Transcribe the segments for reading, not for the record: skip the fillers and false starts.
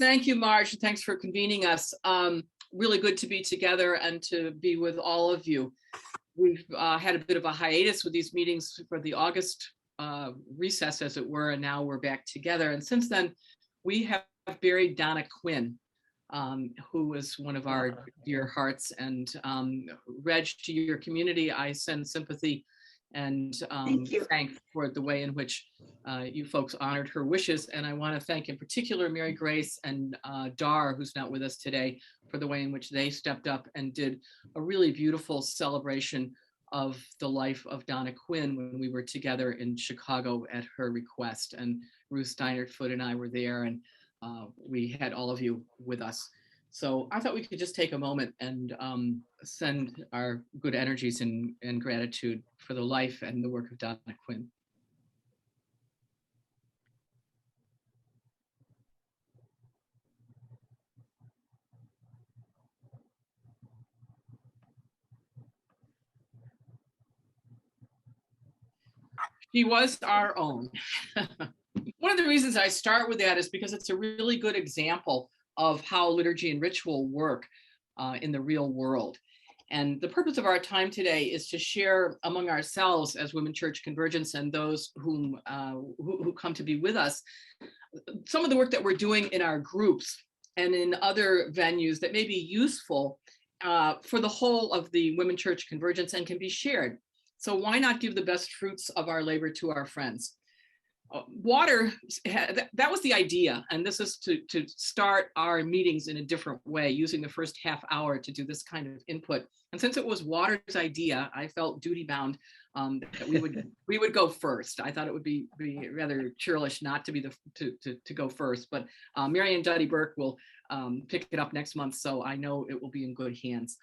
Thank you, Marge. Thanks for convening us. Really good to be together and to be with all of you. We've had a bit of a hiatus with these meetings for the August recess, as it were, and now we're back together. And since then, we have buried Donna Quinn, who was one of our dear hearts. And Reg, to your community, I send sympathy and thanks for the way in which you folks honored her wishes. And I want to thank in particular Mary Grace and Dar, who's not with us today, for the way in which they stepped up and did a really beautiful celebration of the life of Donna Quinn when we were together in Chicago at her request. And Ruth Steinertfoot and I were there, and we had all of you with us. So I thought we could just take a moment and send our good energies and gratitude for the life and the work of Donna Quinn. She was our own. One of the reasons I start with that is because it's a really good example of how liturgy and ritual work in the real world. And the purpose of our time today is to share among ourselves as Women Church Convergence and those who come to be with us, some of the work that we're doing in our groups and in other venues that may be useful for the whole of the Women Church Convergence and can be shared. So why not give the best fruits of our labor to our friends? Water, that was the idea. And this is to start our meetings in a different way, using the first half hour to do this kind of input. And since it was Water's idea, I felt duty bound that we would go first. I thought it would be rather churlish not to be to go first, but Marianne Duddy-Burke will pick it up next month. So I know it will be in good hands.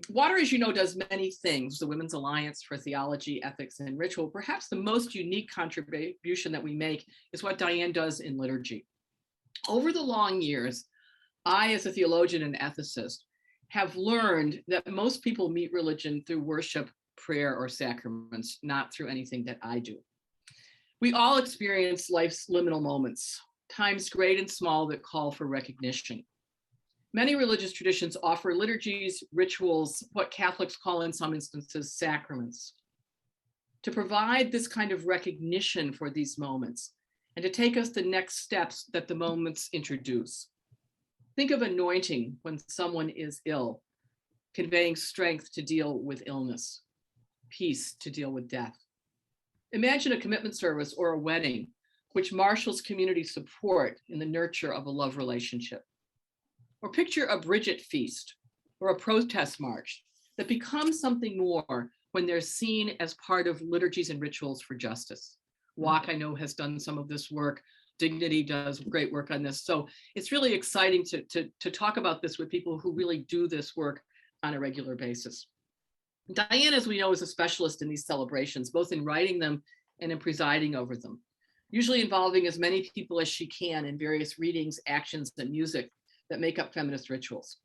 Water, as you know, does many things. The Women's Alliance for Theology, Ethics, and Ritual. Perhaps the most unique contribution that we make is what Diane does in liturgy. Over the long years, I, as a theologian and ethicist, have learned that most people meet religion through worship, prayer, or sacraments, not through anything that I do. We all experience life's liminal moments, times great and small that call for recognition. Many religious traditions offer liturgies, rituals, what Catholics call in some instances sacraments, to provide this kind of recognition for these moments and to take us the next steps that the moments introduce. Think of anointing when someone is ill, conveying strength to deal with illness, peace to deal with death. Imagine a commitment service or a wedding, which marshals community support in the nurture of a love relationship. Or picture a Bridget feast or a protest march that becomes something more when they're seen as part of liturgies and rituals for justice. WAC, I know, has done some of this work. Dignity does great work on this. So it's really exciting to talk about this with people who really do this work on a regular basis. Diane, as we know, is a specialist in these celebrations, both in writing them and in presiding over them, usually involving as many people as she can in various readings, actions, and music that make up feminist rituals.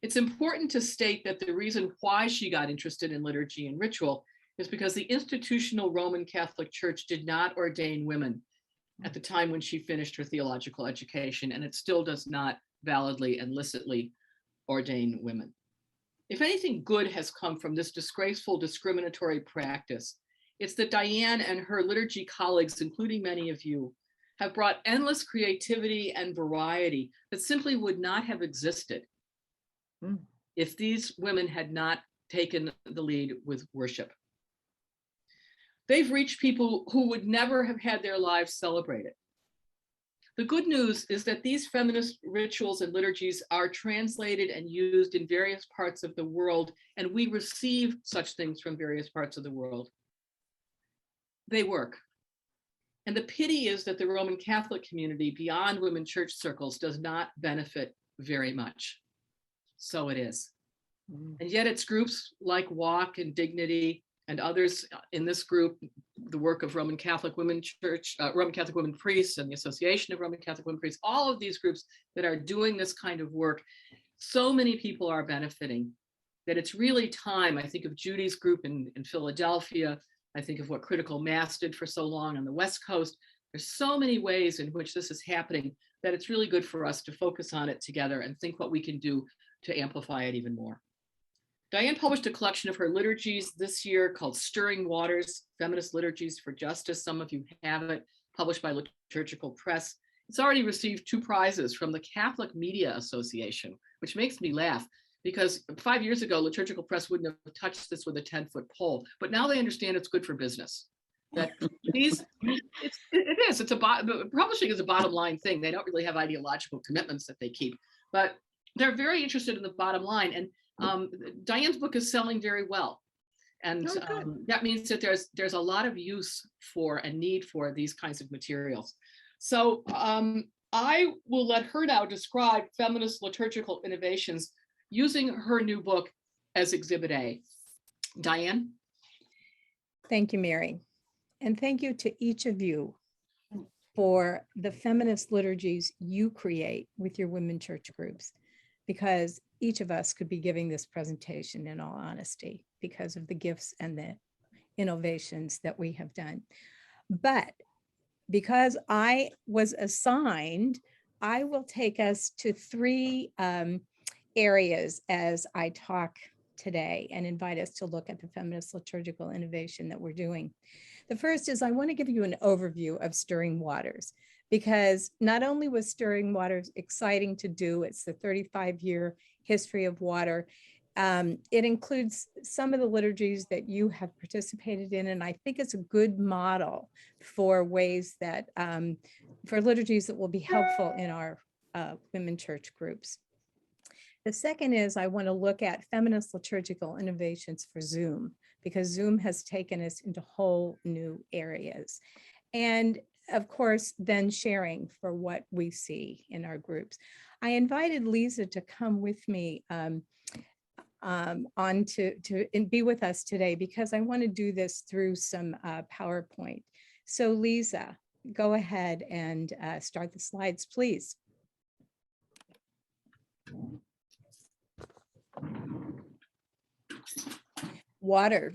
It's important to state that the reason why she got interested in liturgy and ritual is because the institutional Roman Catholic Church did not ordain women at the time when she finished her theological education, and it still does not validly and licitly ordain women. If anything good has come from this disgraceful discriminatory practice, it's that Diane and her liturgy colleagues, including many of you, have brought endless creativity and variety that simply would not have existed if these women had not taken the lead with worship. They've reached people who would never have had their lives celebrated. The good news is that these feminist rituals and liturgies are translated and used in various parts of the world, and we receive such things from various parts of the world. They work. And the pity is that the Roman Catholic community beyond women church circles does not benefit very much. So it is. And yet it's groups like WAC and Dignity and others in this group, the work of Roman Catholic Women Church, Roman Catholic Women Priests and the Association of Roman Catholic Women Priests, all of these groups that are doing this kind of work, so many people are benefiting that it's really time. I think of Judy's group in Philadelphia. I think of what Critical Mass did for so long on the West Coast. There's so many ways in which this is happening that it's really good for us to focus on it together and think what we can do to amplify it even more. Diane published a collection of her liturgies this year called Stirring Waters, Feminist Liturgies for Justice. Some of you have it, published by Liturgical Press. It's already received 2 prizes from the Catholic Media Association, which makes me laugh because 5 years ago, Liturgical Press wouldn't have touched this with a 10-foot pole, but now they understand it's good for business. That these, it is, publishing is a bottom line thing. They don't really have ideological commitments that they keep, but they're very interested in the bottom line. And Diane's book is selling very well. And that means that there's a lot of use for and need for these kinds of materials. So I will let her now describe feminist liturgical innovations using her new book as Exhibit A. Diane? Thank you, Mary. And thank you to each of you for the feminist liturgies you create with your women church groups, because each of us could be giving this presentation in all honesty because of the gifts and the innovations that we have done. But because I was assigned, I will take us to 3 areas as I talk today and invite us to look at the feminist liturgical innovation that we're doing. The first is I want to give you an overview of Stirring Waters, because not only was Stirring Waters exciting to do, it's the 35-year history of water. It includes some of the liturgies that you have participated in, and I think it's a good model for ways that, for liturgies that will be helpful in our women church groups. The second is I want to look at feminist liturgical innovations for Zoom, because Zoom has taken us into whole new areas. And of course, then sharing for what we see in our groups. I invited Lisa to come with me on to be with us today, because I want to do this through some PowerPoint. So Lisa, go ahead and start the slides, please. Water.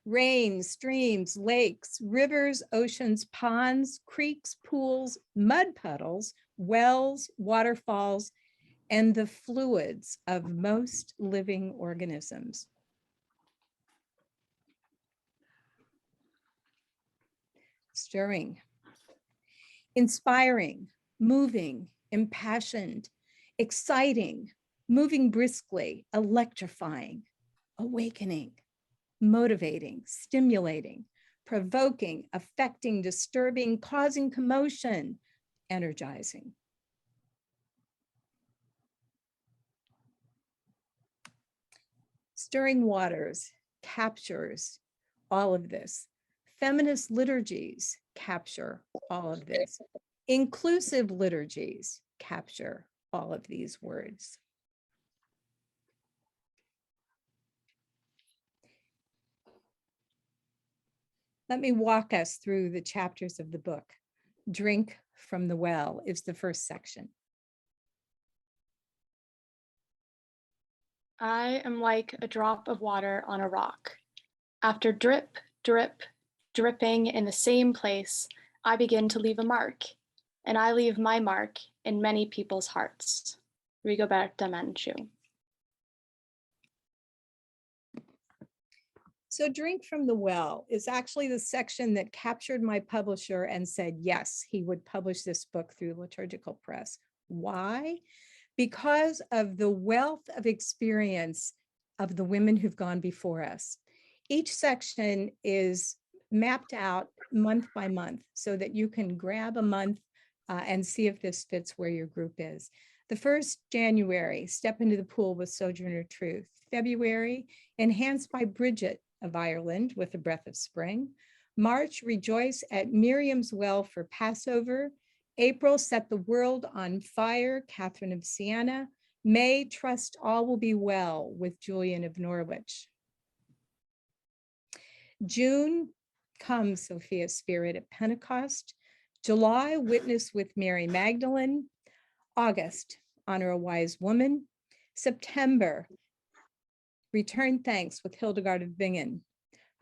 Rain, streams, lakes, rivers, oceans, ponds, creeks, pools, mud puddles, wells, waterfalls, and the fluids of most living organisms. Stirring. Inspiring, moving, impassioned, exciting, moving briskly, electrifying, awakening, motivating, stimulating, provoking, affecting, disturbing, causing commotion, energizing. Stirring Waters captures all of this. Feminist liturgies capture all of this. Inclusive liturgies capture all of these words. Let me walk us through the chapters of the book. Drink from the well is the first section. I am like a drop of water on a rock. After drip, drip, dripping in the same place, I begin to leave a mark, and I leave my mark in many people's hearts. Rigoberta Menchú. So Drink from the Well is actually the section that captured my publisher and said, yes, he would publish this book through Liturgical Press. Why? Because of the wealth of experience of the women who've gone before us. Each section is mapped out month by month so that you can grab a month and see if this fits where your group is. The first, January, Step into the Pool with Sojourner Truth. February, Enhanced by Bridget of Ireland with a Breath of Spring. March, Rejoice at Miriam's Well for Passover. April, Set the World on Fire, Catherine of Siena. May, Trust All Will Be Well with Julian of Norwich. June, Come, Sophia Spirit at Pentecost. July, Witness with Mary Magdalene. August, Honor a Wise Woman. September, Return Thanks with Hildegard of Bingen.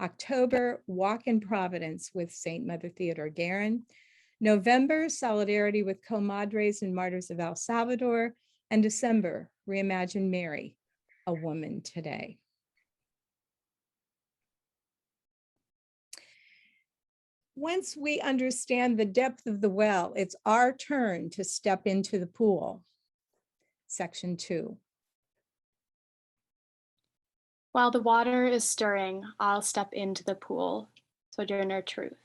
October, Walk in Providence with St. Mother Theodore Guerin. November, Solidarity with Comadres and Martyrs of El Salvador. And December, Reimagine Mary, a Woman Today. Once we understand the depth of the well, it's our turn to step into the pool. Section 2. While the water is stirring, I'll step into the pool. Sojourner Truth.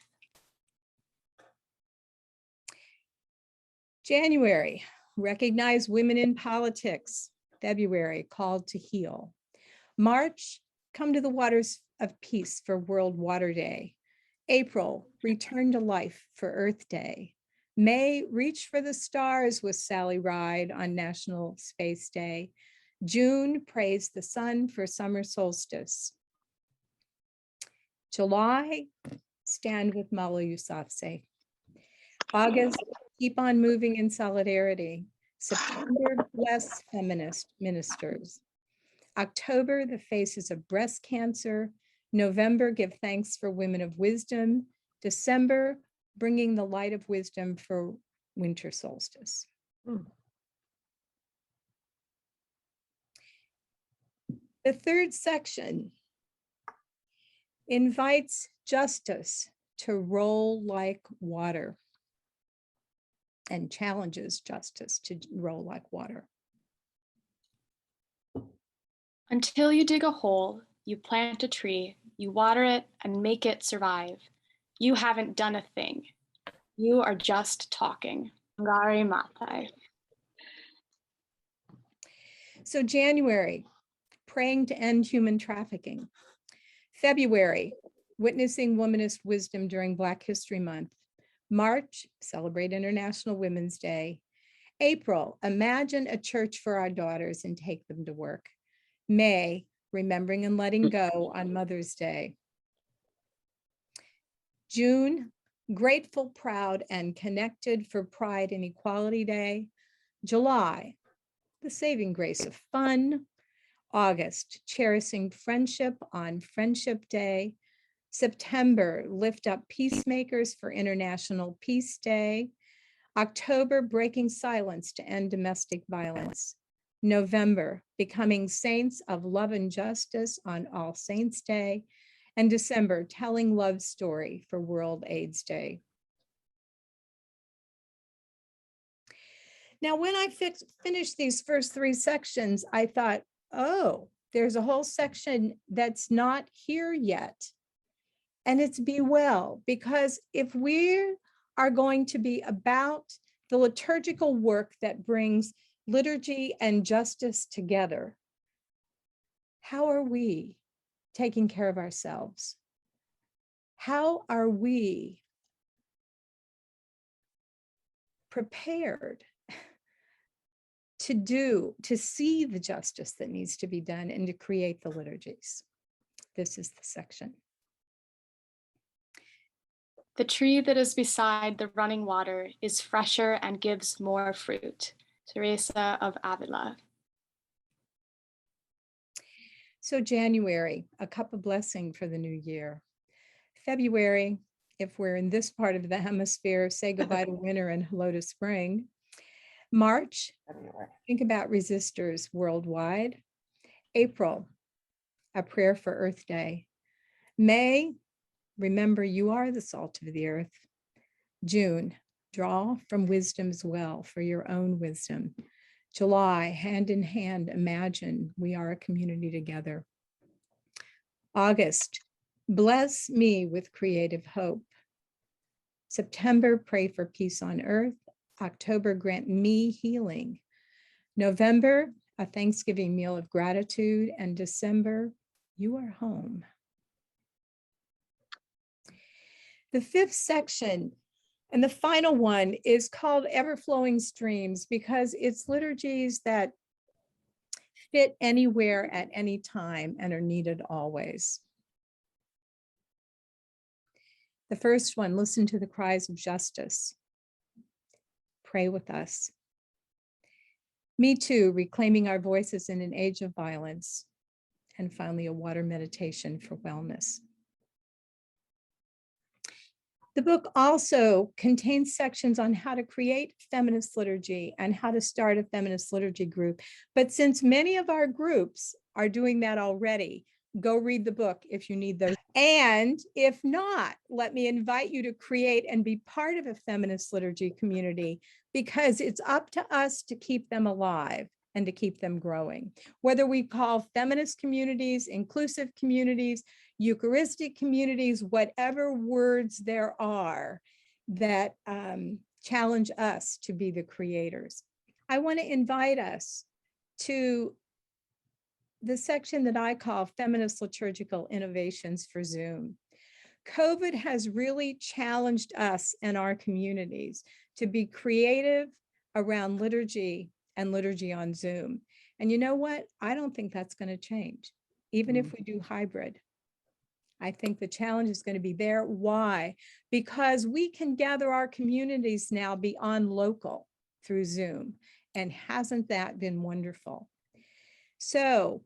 January, Recognize Women in Politics. February, Called to Heal. March, Come to the Waters of Peace for World Water Day. April, Return to Life for Earth Day. May, Reach for the Stars with Sally Ride on National Space Day. June, Praise the Sun for Summer Solstice. July, Stand with Mala Yousafzai. August, Keep on Moving in Solidarity. September, Bless Feminist Ministers. October, The Faces of Breast Cancer. November, Give Thanks for Women of Wisdom. December, Bringing the Light of Wisdom for Winter Solstice. The third section invites justice to roll like water and challenges justice to roll like water. Until you dig a hole, you plant a tree, you water it and make it survive. You haven't done a thing. You are just talking. Ngari Mathai. So January, Praying to End Human Trafficking. February, Witnessing Womanist Wisdom during Black History Month. March, Celebrate International Women's Day. April, Imagine a Church for Our Daughters and Take Them to Work. May, Remembering and Letting Go on Mother's Day. June, Grateful, Proud, and Connected for Pride and Equality Day. July, The Saving Grace of Fun. August, Cherishing Friendship on Friendship Day. September, Lift Up Peacemakers for International Peace Day. October, Breaking Silence to End Domestic Violence. November, Becoming Saints of Love and Justice on All Saints Day. And December, Telling Love's Story for World AIDS Day. Now, when I finished these first three sections, I thought, oh, there's a whole section that's not here yet. And it's Be Well, because if we are going to be about the liturgical work that brings liturgy and justice together, how are we taking care of ourselves? How are we prepared to see the justice that needs to be done and to create the liturgies? This is the section. The tree that is beside the running water is fresher and gives more fruit. Teresa of Avila. So January, a cup of blessing for the new year. February, if we're in this part of the hemisphere, say goodbye to winter and hello to spring. March, think about resistors worldwide. April, a prayer for Earth Day. May, remember you are the salt of the earth. June, draw from wisdom's well for your own wisdom. July, hand in hand, imagine we are a community together. August, bless me with creative hope. September, pray for peace on earth. October, grant me healing. November, a Thanksgiving meal of gratitude. And December, you are home. The fifth section and the final one is called Ever-Flowing Streams because it's liturgies that fit anywhere at any time and are needed always. The first one, listen to the cries of justice. Pray with us. Me Too, reclaiming our voices in an age of violence. And finally, a water meditation for wellness. The book also contains sections on how to create feminist liturgy and how to start a feminist liturgy group. But since many of our groups are doing that already, go read the book if you need those. And if not, let me invite you to create and be part of a feminist liturgy community, because it's up to us to keep them alive and to keep them growing. Whether we call feminist communities, inclusive communities, Eucharistic communities, whatever words there are that challenge us to be the creators. I want to invite us to the section that I call Feminist Liturgical Innovations for Zoom. COVID has really challenged us and our communities to be creative around liturgy and liturgy on Zoom. And you know what? I don't think that's going to change, even if we do hybrid. I think the challenge is going to be there. Why? Because we can gather our communities now beyond local through Zoom. And hasn't that been wonderful? So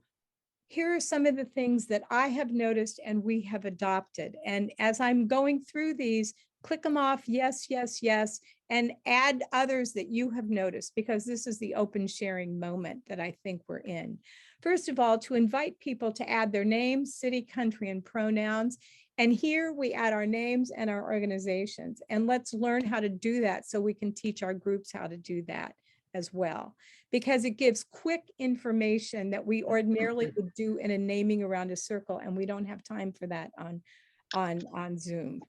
here are some of the things that I have noticed and we have adopted. And as I'm going through these, click them off, yes, yes, yes, and add others that you have noticed, because this is the open sharing moment that I think we're in. First of all, to invite people to add their names, city, country, and pronouns. And here we add our names and our organizations. And let's learn how to do that so we can teach our groups how to do that as well, because it gives quick information that we ordinarily would do in a naming around a circle, and we don't have time for that on Zoom.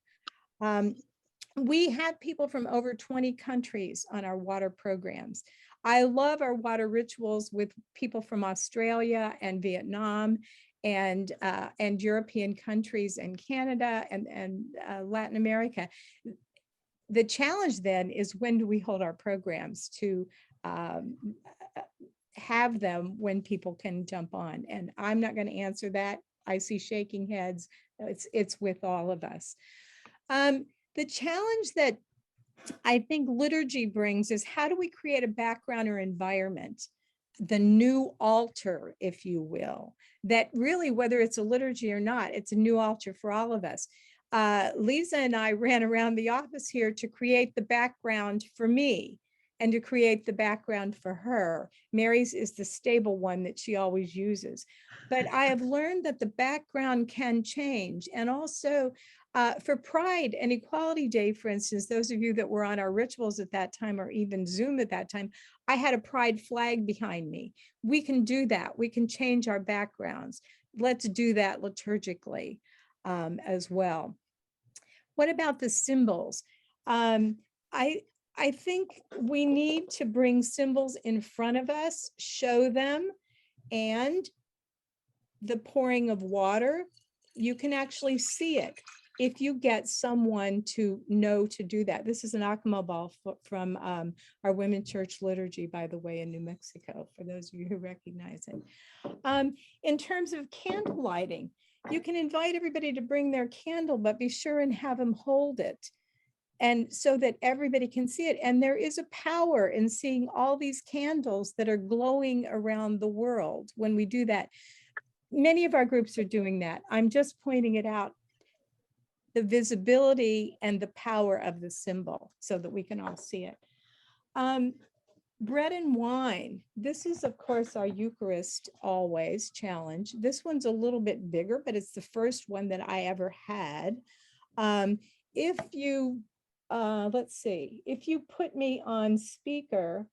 We have people from over 20 countries on our water programs. I love our water rituals with people from Australia and Vietnam and European countries and Canada and Latin America. The challenge then is, when do we hold our programs to have them when people can jump on? And I'm not going to answer that. I see shaking heads. It's with all of us. The challenge that I think liturgy brings is, how do we create a background or environment, the new altar, if you will, that really, whether it's a liturgy or not, it's a new altar for all of us. Lisa and I ran around the office here to create the background for me and to create the background for her. Mary's is the stable one that she always uses. But I have learned that the background can change. And also for Pride and Equality Day, for instance, those of you that were on our rituals at that time, or even Zoom at that time, I had a Pride flag behind me. We can do that. We can change our backgrounds. Let's do that liturgically as well. What about the symbols? I think we need to bring symbols in front of us, show them, and the pouring of water, you can actually see it if you get someone to know to do that. This is an Acoma ball from our Women's Church Liturgy, by the way, in New Mexico, for those of you who recognize it. In terms of candle lighting, you can invite everybody to bring their candle, but be sure and have them hold it, and so that everybody can see it. And there is a power in seeing all these candles that are glowing around the world when we do that. Many of our groups are doing that. I'm just pointing it out, the visibility and the power of the symbol, so that we can all see it. Bread and wine. This is, of course, our Eucharist always challenge. This one's a little bit bigger, but it's the first one that I ever had. If you, let's see, if you put me on speaker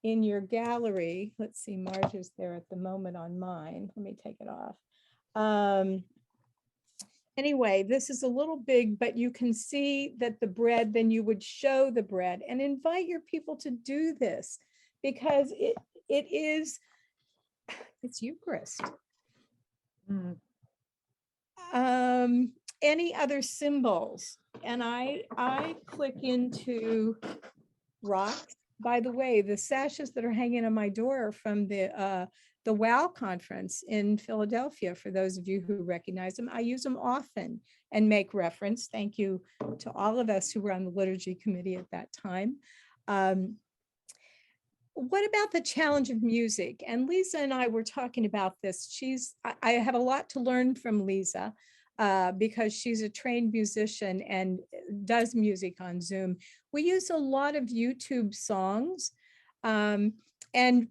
in your gallery, let's see, Marge is there at the moment on mine. Let me take it off. Anyway, this is a little big, but you can see that the bread, then you would show the bread and invite your people to do this, because it's Eucharist. Any other symbols? And I click into rocks. By the way, the sashes that are hanging on my door are from the WOW conference in Philadelphia, for those of you who recognize them. I use them often and make reference. Thank you to all of us who were on the liturgy committee at that time. What about the challenge of music? And Lisa and I were talking about this. I have a lot to learn from Lisa. because she's a trained musician and does music on Zoom. We use a lot of YouTube songs and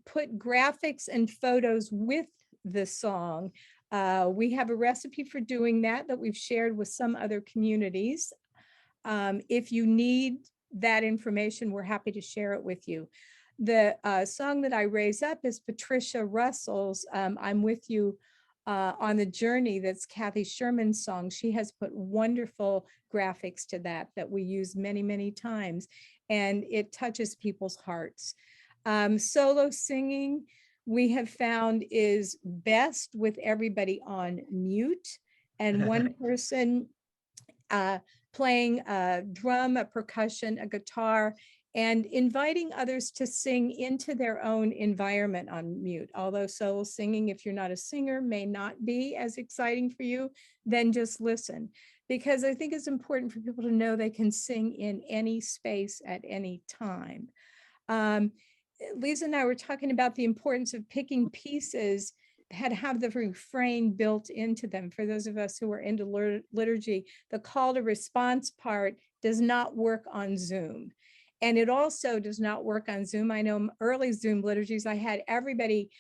put graphics and photos with the song. We have a recipe for doing that we've shared with some other communities. If you need that information, we're happy to share it with you. The song that I raise up is Patricia Russell's I'm With You on the Journey. That's Kathy Sherman's song. She has put wonderful graphics to that we use many, many times, and it touches people's hearts. Solo singing, we have found, is best with everybody on mute and one person playing a drum, a percussion, a guitar, and inviting others to sing into their own environment on mute. Although solo singing, if you're not a singer, may not be as exciting for you, then just listen. Because I think it's important for people to know they can sing in any space at any time. Lisa and I were talking about the importance of picking pieces that have the refrain built into them. For those of us who are into liturgy, the call to response part does not work on Zoom. And it also does not work on Zoom. I know early Zoom liturgies, I had everybody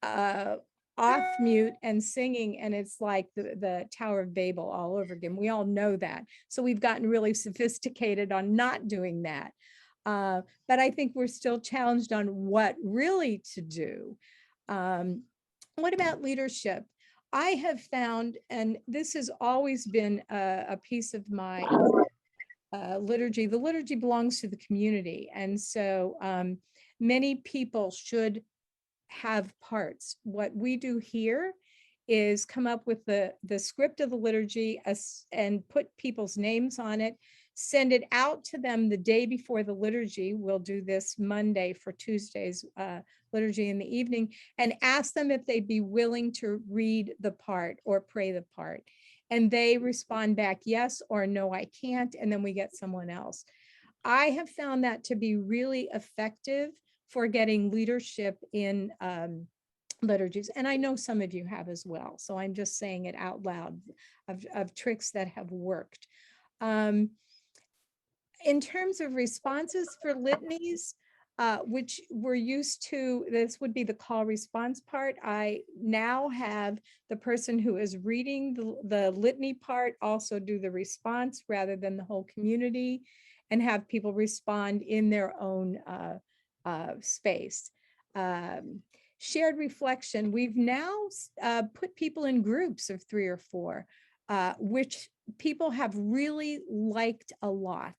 off mute and singing, and it's like the Tower of Babel all over again. We all know that. So we've gotten really sophisticated on not doing that. But I think we're still challenged on what really to do. What about leadership? I have found, and this has always been a piece of my liturgy, the liturgy belongs to the community. And so many people should have parts. What we do here is come up with the script of the liturgy and put people's names on it, send it out to them the day before the liturgy. We'll do this Monday for Tuesday's liturgy in the evening, and ask them if they'd be willing to read the part or pray the part. And they respond back, yes or no, I can't. And then we get someone else. I have found that to be really effective for getting leadership in liturgies. And I know some of you have as well. So I'm just saying it out loud of tricks that have worked. In terms of responses for litanies, which we're used to, this would be the call response part. I now have the person who is reading the litany part also do the response rather than the whole community, and have people respond in their own space. Shared reflection, we've now put people in groups of 3 or 4, which people have really liked a lot.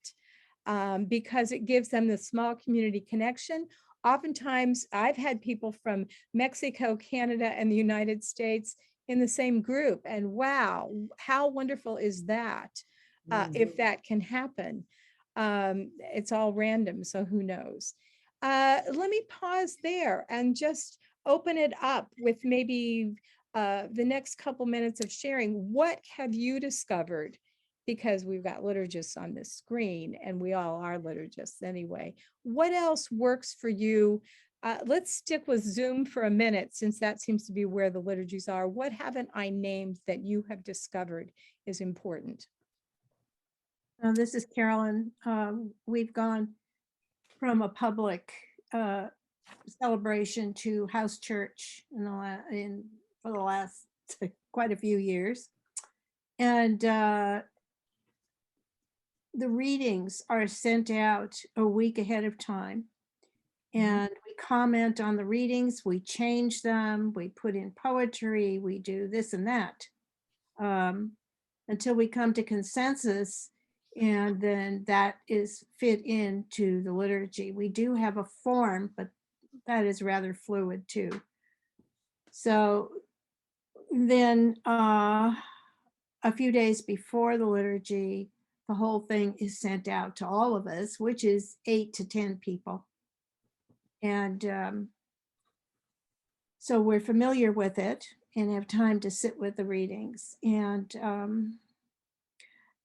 Because it gives them the small community connection. Oftentimes, I've had people from Mexico, Canada, and the United States in the same group. And wow, how wonderful is that, if that can happen? It's all random, so who knows? Let me pause there and just open it up with maybe the next couple minutes of sharing. What have you discovered? Because we've got liturgists on this screen, and we all are liturgists anyway. What else works for you? Let's stick with Zoom for a minute, since that seems to be where the liturgies are. What haven't I named that you have discovered is important? This is Carolyn. We've gone from a public celebration to house church for the last quite a few years. And the readings are sent out a week ahead of time, and we comment on the readings, we change them, we put in poetry, we do this and that, until we come to consensus, and then that is fit into the liturgy. We do have a form, but that is rather fluid too. So then a few days before the liturgy, the whole thing is sent out to all of us, which is 8 to 10 people. And so we're familiar with it and have time to sit with the readings. And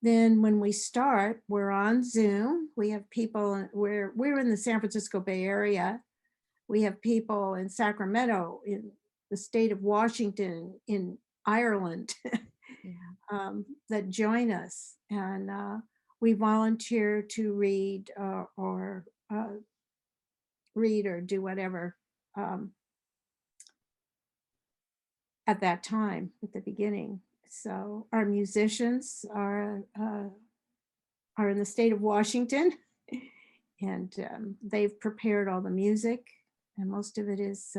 then when we start, we're on Zoom. We have people, we're in the San Francisco Bay Area. We have people in Sacramento, in the state of Washington, in Ireland. that join us, and we volunteer to read or read or do whatever at that time at the beginning. So our musicians are in the state of Washington, and they've prepared all the music, and most of it is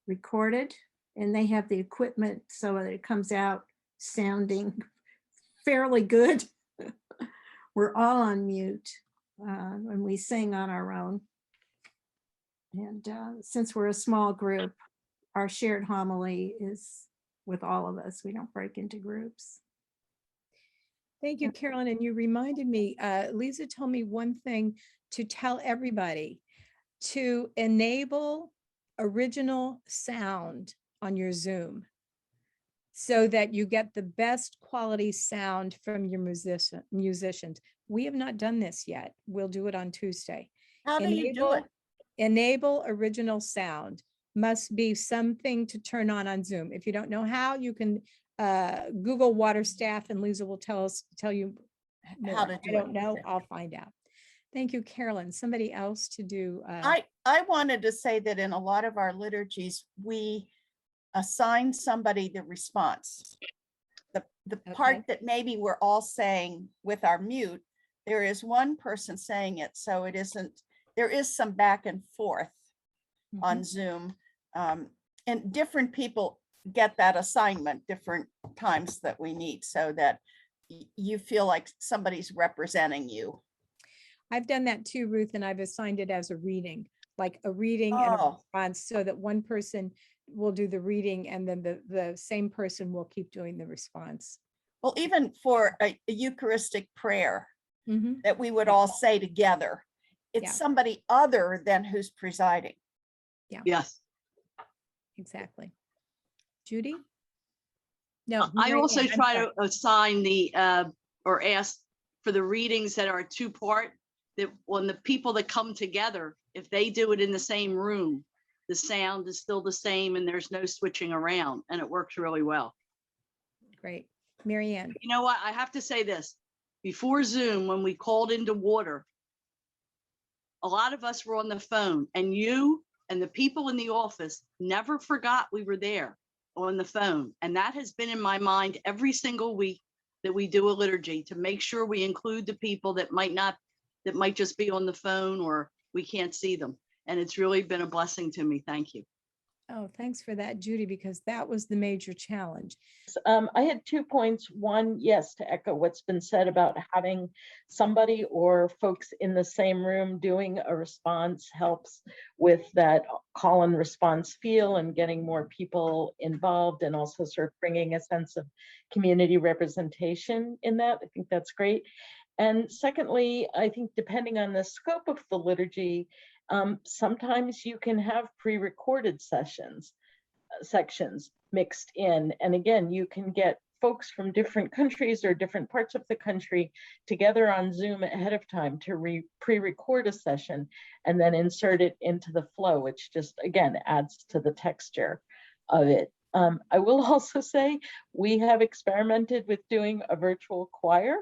recorded, and they have the equipment so that it comes out sounding fairly good. We're all on mute when we sing on our own. And since we're a small group, our shared homily is with all of us. We don't break into groups. Thank you, Carolyn. And you reminded me, Lisa told me one thing to tell everybody: to enable original sound on your Zoom so that you get the best quality sound from your musicians. We have not done this yet. We'll do it on Tuesday. How do you do it? Enable original sound must be something to turn on Zoom. If you don't know how, you can Google water staff, and Lisa will tell you more. How to I do don't it. know. I'll find out. Thank you, Carolyn. Somebody else to do. I wanted to say that in a lot of our liturgies, we assign somebody the response. The part that maybe we're all saying with our mute, there is one person saying it, so it isn't, there is some back and forth on Zoom. And different people get that assignment different times that we meet, so that you feel like somebody's representing you. I've done that too, Ruth, and I've assigned it as a reading, like a reading and a Oh. response, so that one person will do the reading and then the same person will keep doing the response. Well, even for a Eucharistic prayer Mhm. that we would all say together, it's Yeah. somebody other than who's presiding. Yes. Exactly. Judy? No. I Mary also Ann, I'm try sorry. to assign or ask for the readings that are two-part, that when the people that come together, if they do it in the same room, the sound is still the same and there's no switching around, and it works really well. Great. Mary Ann. You know what? I have to say this. Before Zoom, when we called into water, a lot of us were on the phone, and you and the people in the office never forgot we were there on the phone. And that has been in my mind every single week that we do a liturgy, to make sure we include the people that might just be on the phone or we can't see them. And it's really been a blessing to me. Thank you. Oh, thanks for that, Judy, because that was the major challenge. I had 2 points. One, yes, to echo what's been said about having somebody or folks in the same room doing a response helps with that call and response feel and getting more people involved, and also sort of bringing a sense of community representation in that. I think that's great. And secondly, I think depending on the scope of the liturgy, sometimes you can have pre-recorded sections mixed in. And again, you can get folks from different countries or different parts of the country together on Zoom ahead of time to pre-record a session and then insert it into the flow, which just, again, adds to the texture of it. I will also say we have experimented with doing a virtual choir,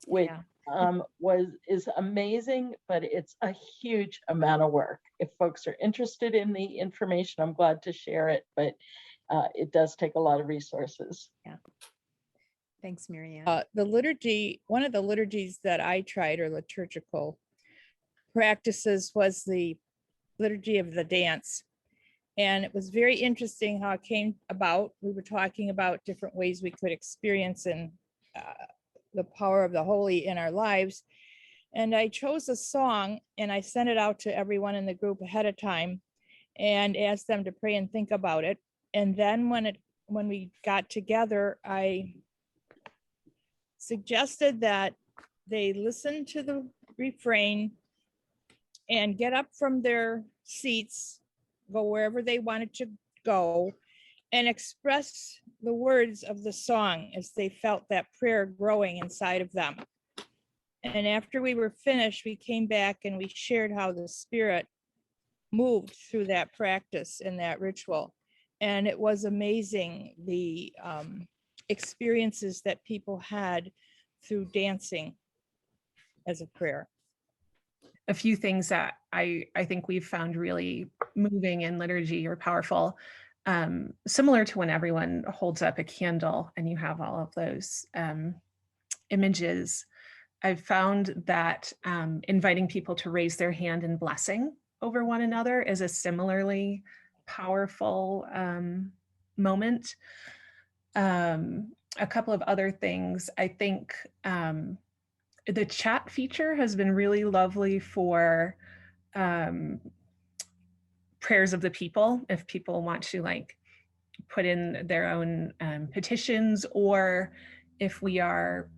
which is amazing, but it's a huge amount of work. If folks are interested in the information, I'm glad to share it, but it does take a lot of resources. Yeah. Thanks, Mary Ann. The liturgy, one of the liturgies that I tried, or liturgical practices, was the liturgy of the dance. And it was very interesting how it came about. We were talking about different ways we could experience and the power of the holy in our lives. And I chose a song and I sent it out to everyone in the group ahead of time and asked them to pray and think about it. And then when we got together, I suggested that they listen to the refrain and get up from their seats, go wherever they wanted to go, and express the words of the song as they felt that prayer growing inside of them. And after we were finished, we came back and we shared how the Spirit moved through that practice and that ritual. And it was amazing, the experiences that people had through dancing as a prayer. A few things that I think we've found really moving in liturgy or powerful, similar to when everyone holds up a candle and you have all of those images. I've found that inviting people to raise their hand in blessing over one another is a similarly powerful moment. A couple of other things, I think the chat feature has been really lovely for prayers of the people. If people want to like put in their own petitions, or if we are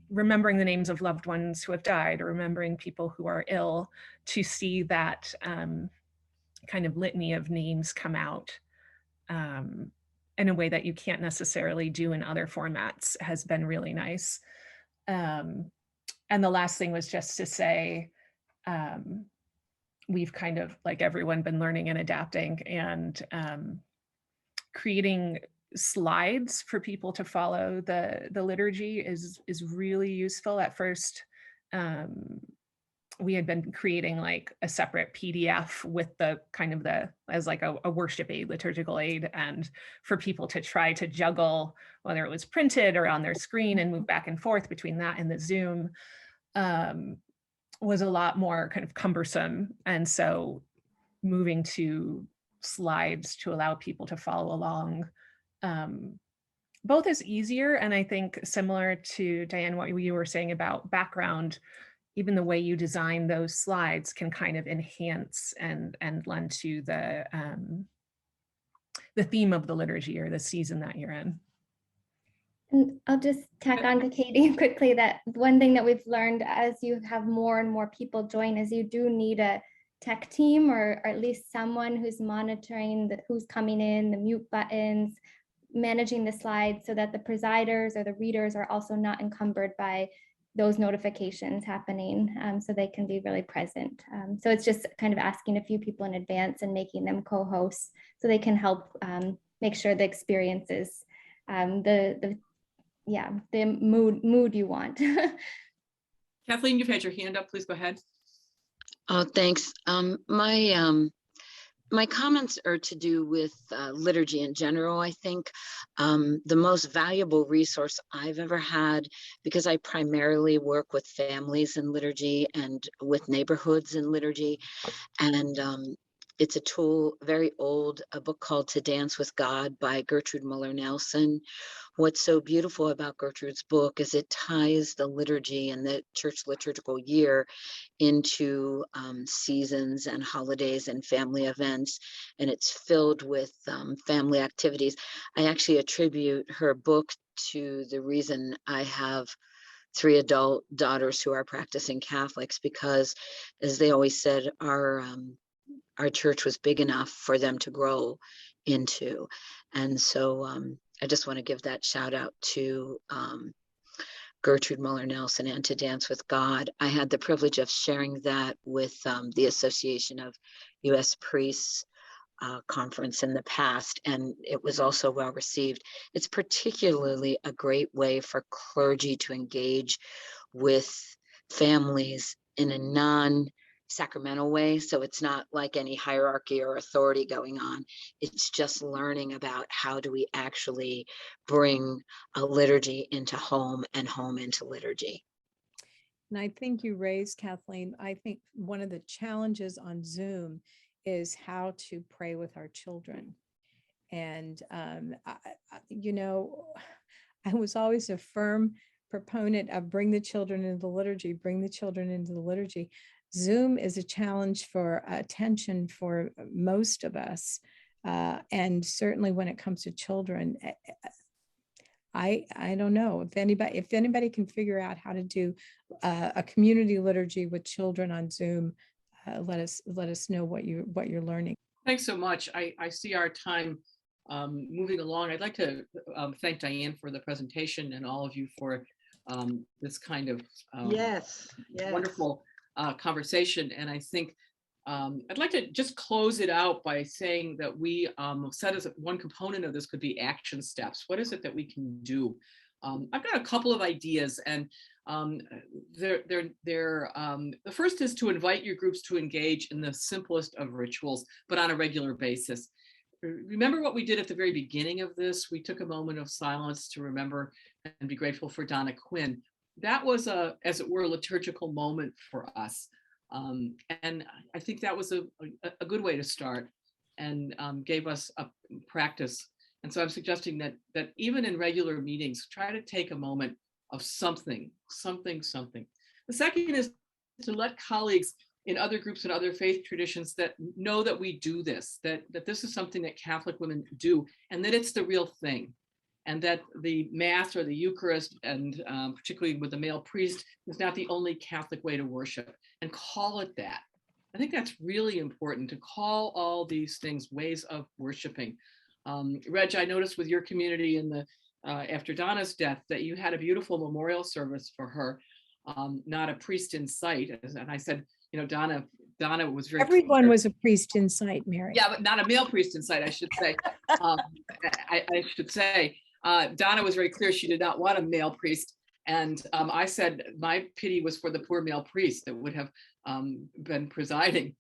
remembering the names of loved ones who have died or remembering people who are ill, to see that kind of litany of names come out in a way that you can't necessarily do in other formats has been really nice. And the last thing was just to say, we've kind of, like everyone, been learning and adapting and creating slides for people to follow the liturgy is really useful. At first, we had been creating like a separate PDF with the kind of as like a worship aid, liturgical aid, and for people to try to juggle whether it was printed or on their screen and move back and forth between that and the Zoom was a lot more kind of cumbersome. And so moving to slides to allow people to follow along both is easier, and I think similar to Diane, what you were saying about background, even the way you design those slides can kind of enhance and lend to the theme of the liturgy or the season that you're in. And I'll just tack on to Katie quickly that one thing that we've learned as you have more and more people join is you do need a tech team or at least someone who's monitoring who's coming in, the mute buttons, managing the slides so that the presiders or the readers are also not encumbered by those notifications happening, so they can be really present. So it's just kind of asking a few people in advance and making them co-hosts so they can help make sure the experience is the mood you want. Kathleen, you've had your hand up. Please go ahead. Oh, thanks. My comments are to do with liturgy in general. I think the most valuable resource I've ever had, because I primarily work with families in liturgy and with neighborhoods in liturgy, and it's a tool, very old, a book called To Dance with God by Gertrude Mueller Nelson. What's so beautiful about Gertrude's book is it ties the liturgy and the church liturgical year into seasons and holidays and family events, and it's filled with family activities. I actually attribute her book to the reason I have 3 adult daughters who are practicing Catholics, because, as they always said, our church was big enough for them to grow into. And so I just want to give that shout out to Gertrude Mueller Nelson and To Dance with God. I had the privilege of sharing that with the Association of U.S. Priests conference in the past, and it was also well received. It's particularly a great way for clergy to engage with families in a non-sacramental way. So it's not like any hierarchy or authority going on. It's just learning about how do we actually bring a liturgy into home and home into liturgy. And I think you raised, Kathleen, I think one of the challenges on Zoom is how to pray with our children. And, I was always a firm proponent of bring the children into the liturgy, bring the children into the liturgy. Zoom is a challenge for attention for most of us. And certainly when it comes to children, I don't know if anybody can figure out how to do a community liturgy with children on Zoom. Let us know what you're learning. Thanks so much. I see our time moving along. I'd like to thank Diane for the presentation and all of you for this kind of Yes. wonderful conversation. And I think I'd like to just close it out by saying that we said as one component of this could be action steps. What is it that we can do? I've got a couple of ideas, and the first is to invite your groups to engage in the simplest of rituals, but on a regular basis. Remember what we did at the very beginning of this? We took a moment of silence to remember and be grateful for Donna Quinn. That was as it were, a liturgical moment for us. And I think that was a good way to start, and gave us a practice. And so I'm suggesting that even in regular meetings, try to take a moment of something. The second is to let colleagues in other groups and other faith traditions that know that we do this, that this is something that Catholic women do, and that it's the real thing. And that the Mass or the Eucharist, and particularly with the male priest, is not the only Catholic way to worship, and call it that. I think that's really important, to call all these things ways of worshiping. Reg, I noticed with your community in the after Donna's death that you had a beautiful memorial service for her, not a priest in sight. And I said, you know, Donna was very Everyone clear. was a priest in sight, Mary. Yeah, but not a male priest in sight, I should say. I should say. Donna was very clear she did not want a male priest. And I said my pity was for the poor male priest that would have been presiding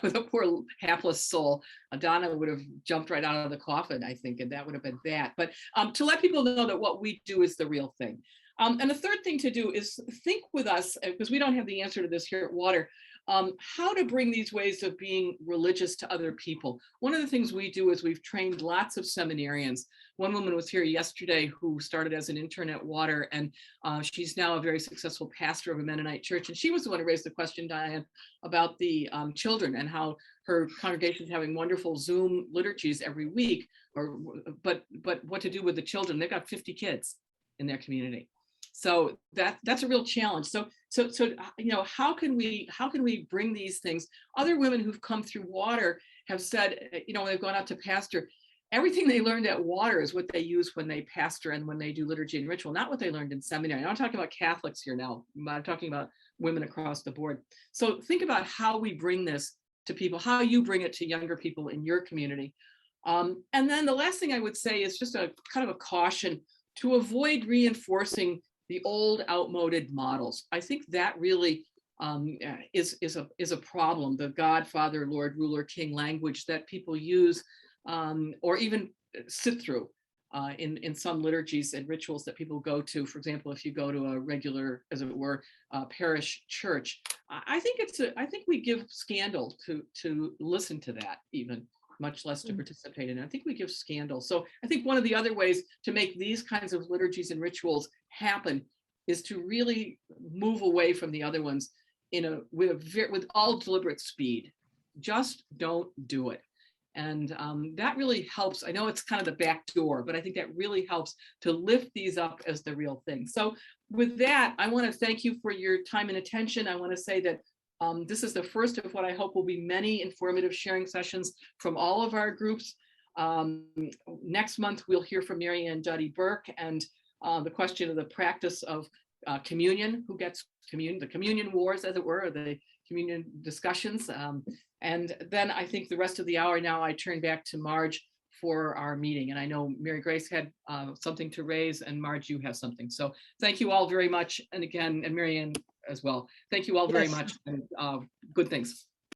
with a poor hapless soul. Donna would have jumped right out of the coffin, I think, and that would have been that. But to let people know that what we do is the real thing. And the third thing to do is think with us, because we don't have the answer to this here at Water, how to bring these ways of being religious to other people. One of the things we do is we've trained lots of seminarians. One woman was here yesterday who started as an intern at Water, and she's now a very successful pastor of a Mennonite church. And she was the one who raised the question, Diane, about the children and how her congregation is having wonderful Zoom liturgies every week, but what to do with the children. They've got 50 kids in their community. So that's a real challenge. So you know, how can we bring these things? Other women who've come through Water have said, you know, when they've gone out to pastor, everything they learned at Water is what they use when they pastor and when they do liturgy and ritual, not what they learned in seminary. I'm not talking about Catholics here now, I'm talking about women across the board. So think about how we bring this to people, how you bring it to younger people in your community. And then the last thing I would say is just a kind of a caution to avoid reinforcing the old outmoded models. I think that really is a problem. The God, Father, Lord, Ruler, King language that people use or even sit through in some liturgies and rituals that people go to. For example, if you go to a regular, as it were, parish church, I think we give scandal to listen to that, even much less to participate in it. I think we give scandal. So I think one of the other ways to make these kinds of liturgies and rituals happen is to really move away from the other ones with all deliberate speed. Just don't do it. And that really helps. I know it's kind of the back door, but I think that really helps to lift these up as the real thing. So with that, I want to thank you for your time and attention. I want to say that this is the first of what I hope will be many informative sharing sessions from all of our groups. Next month, we'll hear from Mary Ann Duddy Burke and the question of the practice of communion, who gets communion, the communion wars, as it were, or the communion discussions. And then I think the rest of the hour now I turn back to Marge for our meeting. And I know Mary Grace had something to raise, and Marge, you have something. So thank you all very much. And again, and Mary Ann as well. Thank you all very much, and good things.